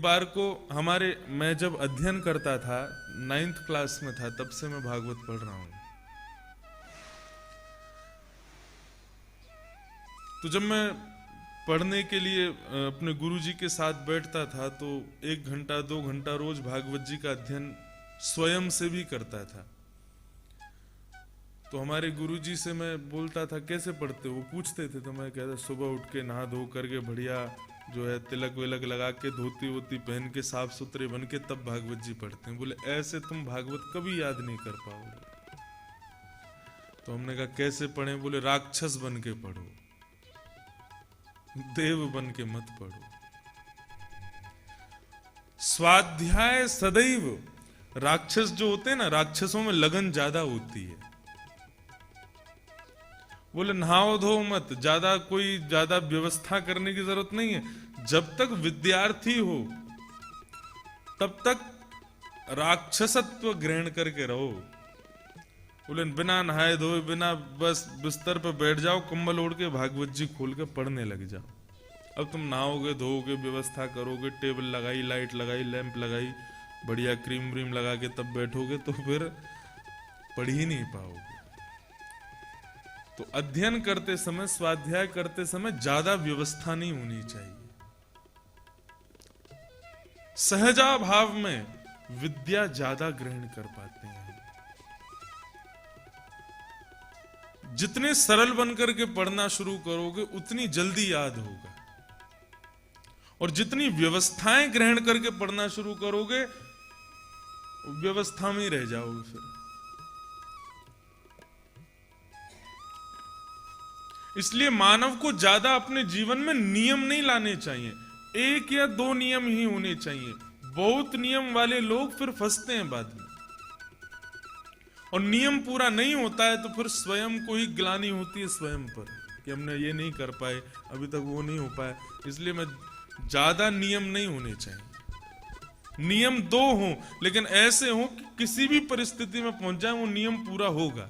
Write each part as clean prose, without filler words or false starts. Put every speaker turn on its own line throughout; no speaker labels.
बार को मैं जब अध्ययन करता था, 9th क्लास में था, तब से मैं भागवत पढ़ रहा हूं। तो जब मैं पढ़ने के लिए अपने गुरुजी के साथ बैठता था तो 1 घंटा 2 घंटा रोज भागवत जी का अध्ययन स्वयं से भी करता था। तो हमारे गुरुजी से मैं बोलता था कैसे पढ़ते हो, वो पूछते थे तो मैं कहता सुबह उठ के नहा धो करके बढ़िया जो है तिलक विलक लगा के धोती वोती पहन के साफ सुथरे बन के तब भागवत जी पढ़ते हैं। बोले ऐसे तुम भागवत कभी याद नहीं कर पाओगे। तो हमने कहा कैसे पढ़े? बोले राक्षस बन के पढ़ो, देव बन के मत पढ़ो। स्वाध्याय सदैव, राक्षस जो होते हैं ना, राक्षसों में लगन ज्यादा होती है। बोले नहाओ धो मत, ज्यादा व्यवस्था करने की जरूरत नहीं है। जब तक विद्यार्थी हो तब तक राक्षसत्व ग्रहण करके रहो। बोले बिना नहाए धोए, बिना बस बिस्तर पर बैठ जाओ, कंबल ओढ़ के भागवत जी खोल के पढ़ने लग जाओ। अब तुम नहाओगे धोओगे, व्यवस्था करोगे, टेबल लगाई, लाइट लगाई, लैंप लगाई, बढ़िया क्रीम व्रीम लगा के तब बैठोगे तो फिर पढ़ ही नहीं पाओगे। तो अध्ययन करते समय, स्वाध्याय करते समय ज्यादा व्यवस्था नहीं होनी चाहिए। सहजा भाव में विद्या ज्यादा ग्रहण कर पाते हैं। जितने सरल बनकर के पढ़ना शुरू करोगे उतनी जल्दी याद होगा, और जितनी व्यवस्थाएं ग्रहण करके पढ़ना शुरू करोगे व्यवस्था में ही रह जाओगे फिर। इसलिए मानव को ज्यादा अपने जीवन में नियम नहीं लाने चाहिए, 1 या 2 नियम ही होने चाहिए। बहुत नियम वाले लोग फिर फंसते हैं बाद में, और नियम पूरा नहीं होता है तो फिर स्वयं को ही ग्लानि होती है स्वयं पर कि हमने ये नहीं कर पाए, अभी तक वो नहीं हो पाया। इसलिए मैं ज्यादा नियम नहीं होने चाहिए। नियम 2 हों, लेकिन ऐसे हों कि किसी भी परिस्थिति में पहुंच जाए वो नियम पूरा होगा।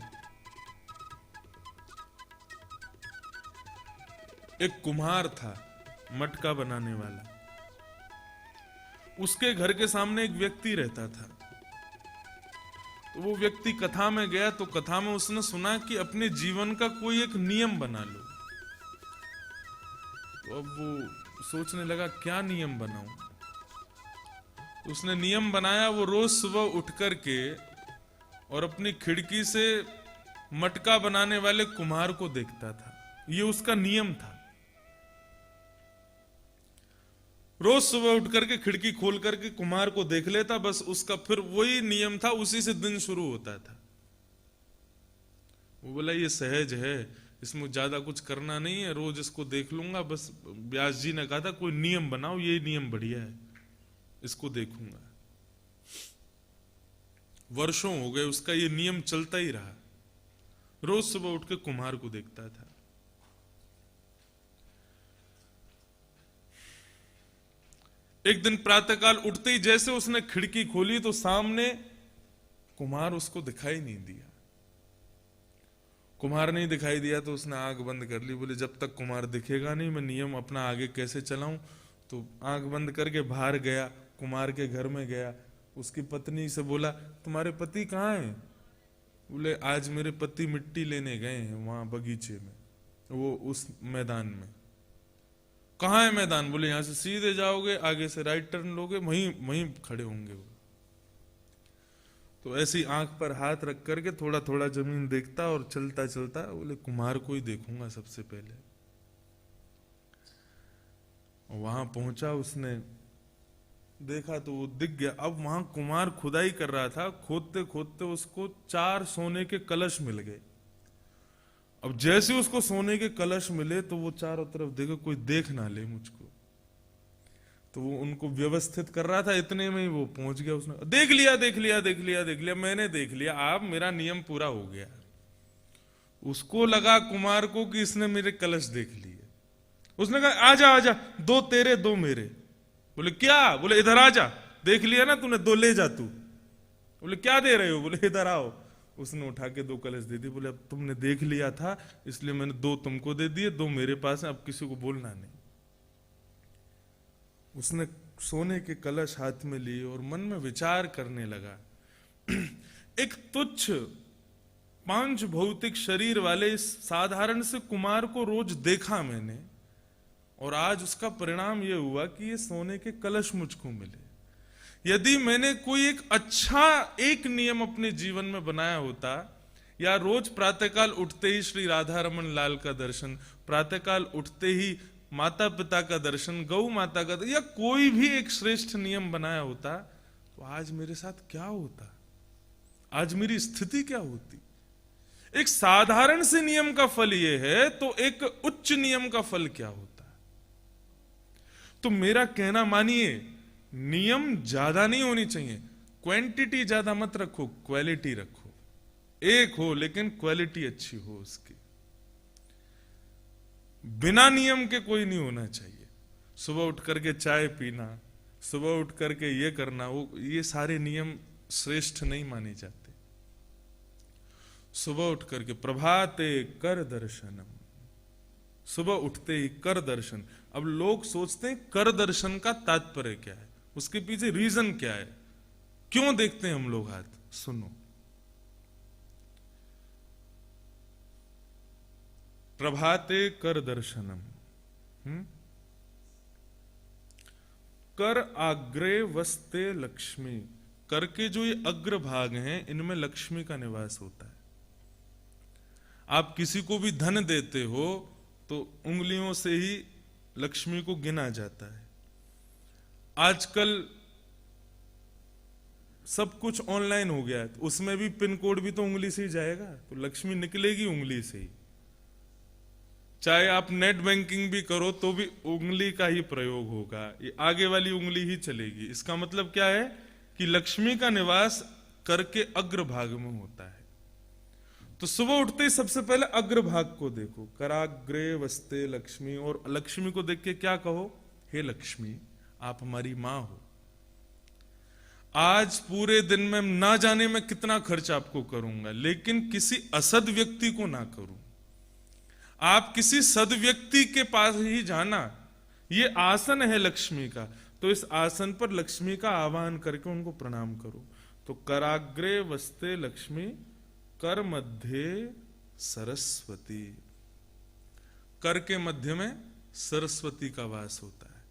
एक कुम्हार था, मटका बनाने वाला। उसके घर के सामने एक व्यक्ति रहता था। तो वो व्यक्ति कथा में गया तो कथा में उसने सुना कि अपने जीवन का कोई एक नियम बना लो। तो अब वो सोचने लगा क्या नियम बनाऊं। उसने नियम बनाया, वो रोज सुबह उठ करके और अपनी खिड़की से मटका बनाने वाले कुम्हार को देखता था। ये उसका नियम था। रोज सुबह उठ करके खिड़की खोल करके कुम्हार को देख लेता, बस उसका फिर वही नियम था, उसी से दिन शुरू होता था। वो बोला ये सहज है, इसमें ज्यादा कुछ करना नहीं है, रोज इसको देख लूंगा। बस व्यास जी ने कहा था कोई नियम बनाओ, ये नियम बढ़िया है, इसको देखूंगा। वर्षों हो गए उसका ये नियम चलता ही रहा। रोज सुबह उठ के कुम्हार को देखता था। एक दिन प्रातःकाल उठते ही जैसे उसने खिड़की खोली तो सामने कुम्हार उसको दिखाई नहीं दिया। कुम्हार नहीं दिखाई दिया तो उसने आंख बंद कर ली। बोले जब तक कुम्हार दिखेगा नहीं मैं नियम अपना आगे कैसे चलाऊं। तो आंख बंद करके बाहर गया, कुम्हार के घर में गया। उसकी पत्नी से बोला तुम्हारे पति कहाँ हैं? बोले आज मेरे पति मिट्टी लेने गए हैं वहां बगीचे में, वो उस मैदान में। कहाँ है मैदान? बोले यहां से सीधे जाओगे, आगे से राइट टर्न लोगे, वहीं वहीं खड़े होंगे वो। तो ऐसी आंख पर हाथ रख करके थोड़ा थोड़ा जमीन देखता और चलता चलता बोले कुम्हार को ही देखूंगा सबसे पहले। और वहां पहुंचा, उसने देखा तो वो दिख गया। अब वहां कुम्हार खुदाई कर रहा था, खोदते खोदते उसको 4 सोने के कलश मिल गए। अब जैसे उसको सोने के कलश मिले तो वो चारों तरफ देखो कोई देख ना ले मुझको, तो वो उनको व्यवस्थित कर रहा था। इतने में ही वो पहुंच गया। उसने देख लिया देख लिया देख लिया देख लिया, मैंने देख लिया, आप मेरा नियम पूरा हो गया। उसको लगा कुमार को कि इसने मेरे कलश देख लिए। उसने कहा आजा आजा, 2 तेरे 2 मेरे। बोले क्या? बोले इधर आजा, देख लिया ना तूने, 2 ले जा तू। बोले क्या दे रहे हो? बोले इधर आओ। उसने उठा के 2 कलश दे दी। बोले अब तुमने देख लिया था इसलिए मैंने 2 तुमको दे दिए, 2 मेरे पास है, अब किसी को बोलना नहीं। उसने सोने के कलश हाथ में लिए और मन में विचार करने लगा। एक तुच्छ 5 भौतिक शरीर वाले इस साधारण से कुमार को रोज देखा मैंने, और आज उसका परिणाम यह हुआ कि ये सोने के कलश मुझको मिले। यदि मैंने कोई एक अच्छा एक नियम अपने जीवन में बनाया होता, या रोज प्रातःकाल उठते ही श्री राधा रमन लाल का दर्शन, प्रातःकाल उठते ही माता पिता का दर्शन, गौ माता का दर्शन, या कोई भी एक श्रेष्ठ नियम बनाया होता, तो आज मेरे साथ क्या होता, आज मेरी स्थिति क्या होती। एक साधारण से नियम का फल यह है, तो एक उच्च नियम का फल क्या होता। तो मेरा कहना मानिए, नियम ज्यादा नहीं होनी चाहिए, क्वांटिटी ज्यादा मत रखो, क्वालिटी रखो। एक हो लेकिन क्वालिटी अच्छी हो उसकी। बिना नियम के कोई नहीं होना चाहिए। सुबह उठ करके चाय पीना, सुबह उठ करके ये करना, वो ये सारे नियम श्रेष्ठ नहीं माने जाते। सुबह उठ करके प्रभाते कर दर्शनम, सुबह उठते ही कर दर्शन। अब लोग सोचते हैं कर दर्शन का तात्पर्य क्या है, उसके पीछे रीजन क्या है, क्यों देखते हैं हम लोग हाथ। सुनो, प्रभाते कर दर्शनम, कर आग्रे वस्ते लक्ष्मी। कर के जो ये अग्र भाग हैं, इनमें लक्ष्मी का निवास होता है। आप किसी को भी धन देते हो तो उंगलियों से ही लक्ष्मी को गिना जाता है। आजकल सब कुछ ऑनलाइन हो गया है, तो उसमें भी पिन कोड भी तो उंगली से ही जाएगा, तो लक्ष्मी निकलेगी उंगली से ही। चाहे आप नेट बैंकिंग भी करो तो भी उंगली का ही प्रयोग होगा, ये आगे वाली उंगली ही चलेगी। इसका मतलब क्या है कि लक्ष्मी का निवास कर के अग्र भाग में होता है। तो सुबह उठते ही सबसे पहले अग्र भाग को देखो, कराग्रे वस्ते लक्ष्मी, और लक्ष्मी को देख के क्या कहो, हे लक्ष्मी आप हमारी मां हो। आज पूरे दिन में ना जाने में कितना खर्च आपको करूंगा, लेकिन किसी असद व्यक्ति को ना करूं। आप किसी सद व्यक्ति के पास ही जाना, ये आसन है लक्ष्मी का, तो इस आसन पर लक्ष्मी का आह्वान करके उनको प्रणाम करो। तो कराग्रे वस्ते लक्ष्मी, कर मध्य सरस्वती। कर के मध्य में सरस्वती का वास होता है।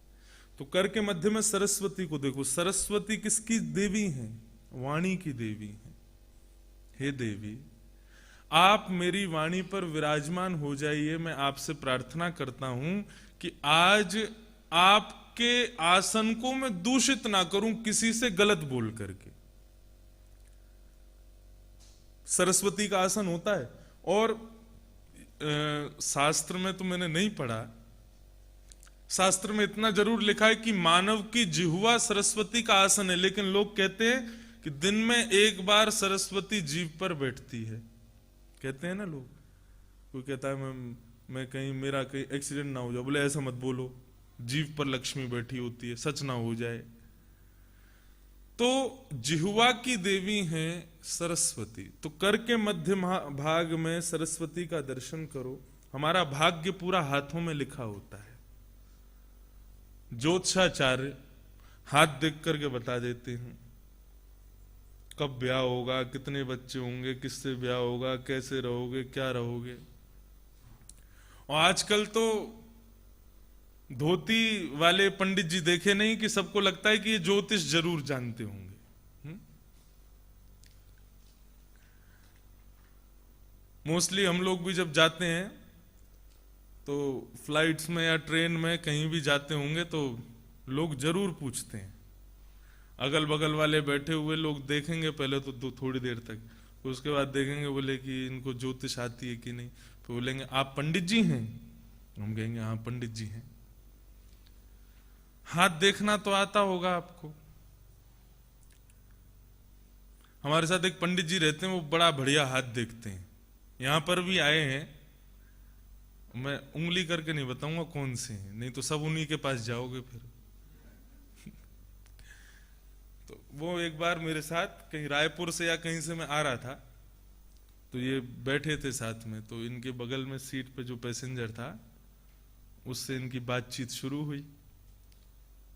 तो कर के मध्य में सरस्वती को देखो। सरस्वती किसकी देवी हैं? वाणी की देवी हैं। हे देवी, आप मेरी वाणी पर विराजमान हो जाइए। मैं आपसे प्रार्थना करता हूं कि आज आपके आसन को मैं दूषित ना करूं किसी से गलत बोल करके। सरस्वती का आसन होता है, और शास्त्र में तो मैंने नहीं पढ़ा, शास्त्र में इतना जरूर लिखा है कि मानव की जिह्वा सरस्वती का आसन है, लेकिन लोग कहते हैं कि दिन में एक बार सरस्वती जीभ पर बैठती है। कहते हैं ना लोग, कोई कहता है मैं कहीं, मेरा कहीं एक्सीडेंट ना हो जाए, बोले ऐसा मत बोलो, जीभ पर लक्ष्मी बैठी होती है, सच ना हो जाए। तो जिह्वा की देवी हैं सरस्वती। तो कर के मध्य भाग में सरस्वती का दर्शन करो। हमारा भाग्य पूरा हाथों में लिखा होता है। ज्योतिषाचार्य हाथ देख करके बता देते हैं कब ब्याह होगा, कितने बच्चे होंगे, किससे ब्याह होगा, कैसे रहोगे, क्या रहोगे। और आजकल तो धोती वाले पंडित जी देखे नहीं कि सबको लगता है कि ये ज्योतिष जरूर जानते होंगे। मोस्टली हम लोग भी जब जाते हैं तो फ्लाइट्स में या ट्रेन में कहीं भी जाते होंगे तो लोग जरूर पूछते हैं। अगल बगल वाले बैठे हुए लोग देखेंगे पहले तो थोड़ी देर तक, उसके बाद देखेंगे, बोले कि इनको ज्योतिष आती है कि नहीं। तो बोलेंगे आप पंडित जी हैं? हम कहेंगे हाँ पंडित जी हैं। हाथ देखना तो आता होगा आपको। हमारे साथ एक पंडित जी रहते हैं, वो बड़ा बढ़िया हाथ देखते हैं। यहां पर भी आए हैं, मैं उंगली करके नहीं बताऊंगा कौन से हैं, नहीं तो सब उन्हीं के पास जाओगे फिर। तो वो एक बार मेरे साथ कहीं रायपुर से या कहीं से मैं आ रहा था, तो ये बैठे थे साथ में, तो इनके बगल में सीट पे जो पैसेंजर था उससे इनकी बातचीत शुरू हुई।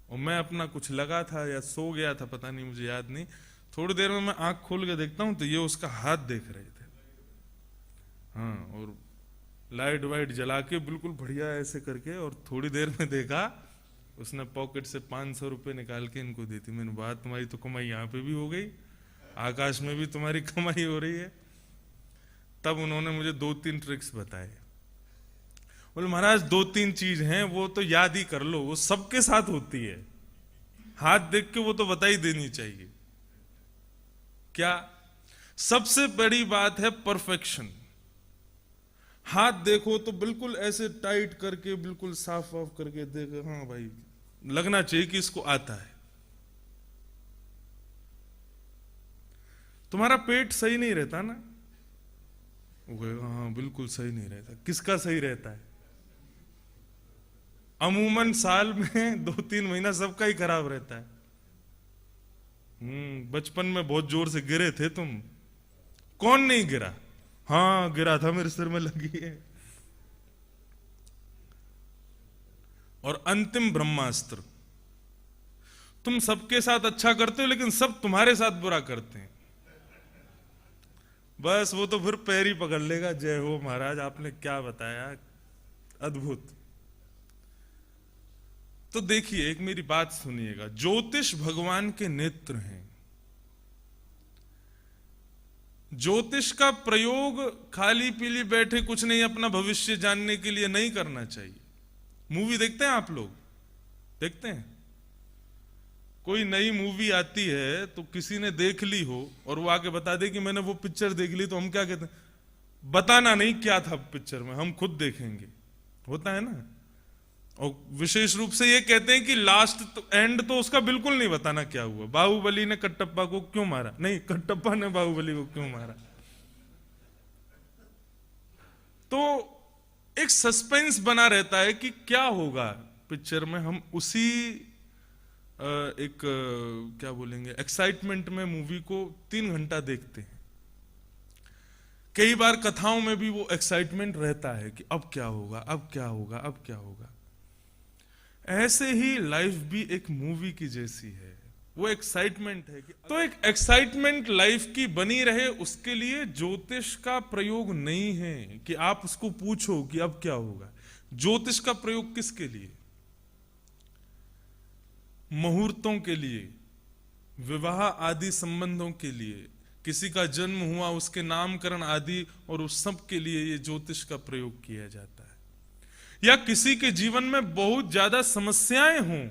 और मैं अपना कुछ लगा था या सो गया था, पता नहीं, मुझे याद नहीं। थोड़ी देर में मैं आंख खोल के देखता हूं तो ये उसका हाथ देख रहे थे। हाँ, और लाइट वाइट जला के बिल्कुल बढ़िया ऐसे करके, और थोड़ी देर में देखा उसने पॉकेट से 500 रुपए निकाल के इनको दी थी। मैंने, बात तुम्हारी तो कमाई यहाँ पे भी हो गई, आकाश में भी तुम्हारी कमाई हो रही है। तब उन्होंने मुझे 2-3 ट्रिक्स बताए। बोले महाराज 2-3 चीज हैं, वो तो याद ही कर लो, वो सबके साथ होती है। हाथ देख के वो तो बता ही देनी चाहिए। क्या? सबसे बड़ी बात है परफेक्शन। हाथ देखो तो बिल्कुल ऐसे टाइट करके, बिल्कुल साफ वाफ करके देखो, हाँ भाई, लगना चाहिए कि इसको आता है। तुम्हारा पेट सही नहीं रहता ना, हाँ बिल्कुल सही नहीं रहता। किसका सही रहता है? अमूमन साल में 2-3 महीना सबका ही खराब रहता है। बचपन में बहुत जोर से गिरे थे तुम, कौन नहीं गिरा? हाँ गिरा था, मेरे सिर में लगी है। और अंतिम ब्रह्मास्त्र, तुम सबके साथ अच्छा करते हो लेकिन सब तुम्हारे साथ बुरा करते हैं। बस वो तो फिर पैर ही पकड़ लेगा, जय हो महाराज, आपने क्या बताया, अद्भुत। तो देखिए, एक मेरी बात सुनिएगा, ज्योतिष भगवान के नेत्र हैं। ज्योतिष का प्रयोग खाली पीली बैठे कुछ नहीं, अपना भविष्य जानने के लिए नहीं करना चाहिए। मूवी देखते हैं आप लोग? देखते हैं? कोई नई मूवी आती है तो किसी ने देख ली हो और वो आके बता दे कि मैंने वो पिक्चर देख ली, तो हम क्या कहते हैं? बताना नहीं क्या था पिक्चर में, हम खुद देखेंगे। होता है ना। और विशेष रूप से ये कहते हैं कि लास्ट तो, एंड तो उसका बिल्कुल नहीं बताना क्या हुआ। बाहुबली ने कटप्पा को क्यों मारा? नहीं, कटप्पा ने बाहुबली को क्यों मारा? तो एक सस्पेंस बना रहता है कि क्या होगा पिक्चर में। हम उसी क्या बोलेंगे, एक्साइटमेंट में मूवी को 3 घंटा देखते हैं। कई बार कथाओं में भी वो एक्साइटमेंट रहता है कि अब क्या होगा, अब क्या होगा, अब क्या होगा। ऐसे ही लाइफ भी एक मूवी की जैसी है, वो एक्साइटमेंट है कि तो एक एक्साइटमेंट लाइफ की बनी रहे, उसके लिए ज्योतिष का प्रयोग नहीं है कि आप उसको पूछो कि अब क्या होगा। ज्योतिष का प्रयोग किसके लिए? मुहूर्तों के लिए, विवाह आदि संबंधों के लिए, किसी का जन्म हुआ उसके नामकरण आदि, और उस सब के लिए ये ज्योतिष का प्रयोग किया जाता है। या किसी के जीवन में बहुत ज्यादा समस्याएं हों,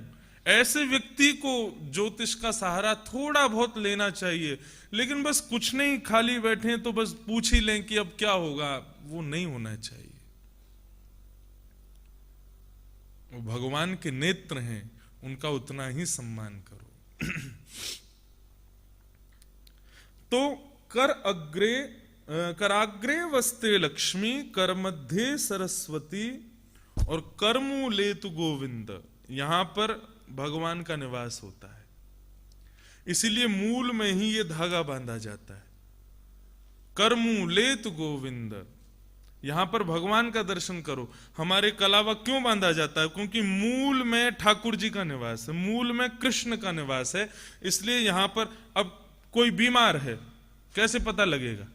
ऐसे व्यक्ति को ज्योतिष का सहारा थोड़ा बहुत लेना चाहिए। लेकिन बस कुछ नहीं, खाली बैठे तो बस पूछ ही लें कि अब क्या होगा, वो नहीं होना चाहिए। वो भगवान के नेत्र हैं, उनका उतना ही सम्मान करो। तो कराग्रे वस्ते लक्ष्मी, कर मध्य सरस्वती, और करमूले तु गोविंद, यहां पर भगवान का निवास होता है। इसीलिए मूल में ही ये धागा बांधा जाता है। करमूले तु गोविंद, यहां पर भगवान का दर्शन करो। हमारे कलावा क्यों बांधा जाता है? क्योंकि मूल में ठाकुर जी का निवास है, मूल में कृष्ण का निवास है। इसलिए यहां पर, अब कोई बीमार है, कैसे पता लगेगा?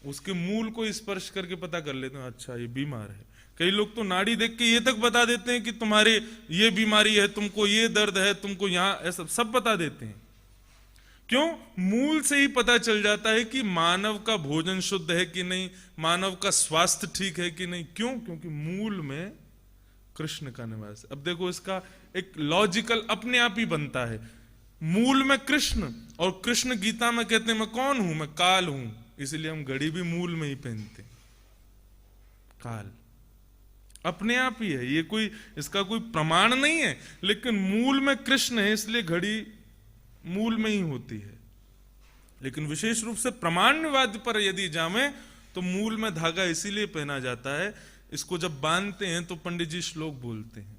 उसके मूल को स्पर्श करके पता कर लेते हैं, अच्छा ये बीमार है। कई लोग तो नाड़ी देख के ये तक बता देते हैं कि तुम्हारे ये बीमारी है, तुमको ये दर्द है, तुमको यहां, ऐसा सब बता देते हैं। क्यों? मूल से ही पता चल जाता है कि मानव का भोजन शुद्ध है कि नहीं, मानव का स्वास्थ्य ठीक है कि नहीं। क्यों? क्योंकि मूल में कृष्ण का निवास है। अब देखो, इसका एक लॉजिकल अपने आप ही बनता है। मूल में कृष्ण, और कृष्ण गीता में कहते हैं मैं कौन हूं? मैं काल हूं। इसलिए हम घड़ी भी मूल में ही पहनते हैं, काल। अपने आप ही है, ये कोई, इसका कोई प्रमाण नहीं है, लेकिन मूल में कृष्ण है, इसलिए घड़ी मूल में ही होती है। लेकिन विशेष रूप से प्रमाणवाद पर यदि जामे तो मूल में धागा इसीलिए पहना जाता है। इसको जब बांधते हैं तो पंडित जी श्लोक बोलते हैं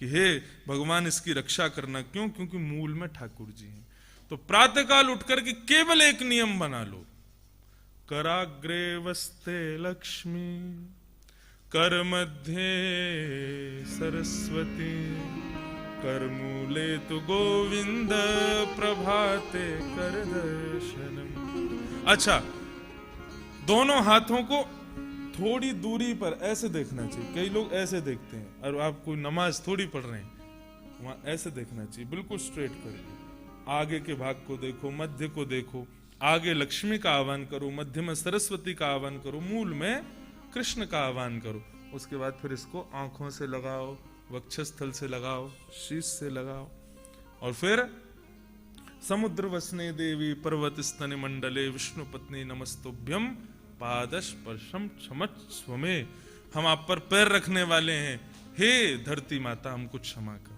कि हे भगवान इसकी रक्षा करना। क्यों? क्योंकि मूल में ठाकुर जी हैं। तो प्रातःकाल उठकर के केवल एक नियम बना लो, कराग्रे वस्ते लक्ष्मी, कर मध्य सरस्वती, कर मूले तु गोविंद प्रभाते कर दर्शनम। अच्छा, दोनों हाथों को थोड़ी दूरी पर ऐसे देखना चाहिए। कई लोग ऐसे देखते हैं, और आप कोई नमाज थोड़ी पढ़ रहे हैं, वहां ऐसे देखना चाहिए, बिल्कुल स्ट्रेट करके। आगे के भाग को देखो, मध्य को देखो। आगे लक्ष्मी का आह्वान करो, मध्य में सरस्वती का आह्वान करो, मूल में कृष्ण का आह्वान करो। उसके बाद फिर इसको आंखों से लगाओ, वक्षस्थल से लगाओ, शीश से लगाओ, और फिर समुद्र वसने देवी पर्वत स्तन मंडले विष्णु पत्नी नमस्तुभ्यम पादस्पर्शम क्षमस्व में। हम आप पर पैर रखने वाले हैं, हे धरती माता हमको क्षमा करो।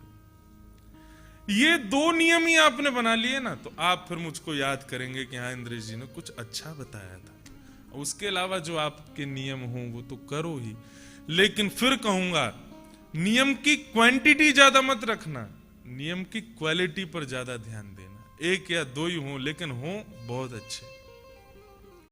ये दो नियम ही आपने बना लिए ना, तो आप फिर मुझको याद करेंगे कि हाँ इंद्र जी ने कुछ अच्छा बताया था। उसके अलावा जो आपके नियम हो वो तो करो ही, लेकिन फिर कहूंगा नियम की क्वांटिटी ज्यादा मत रखना, नियम की क्वालिटी पर ज्यादा ध्यान देना। एक या दो ही हो, लेकिन हो बहुत अच्छे।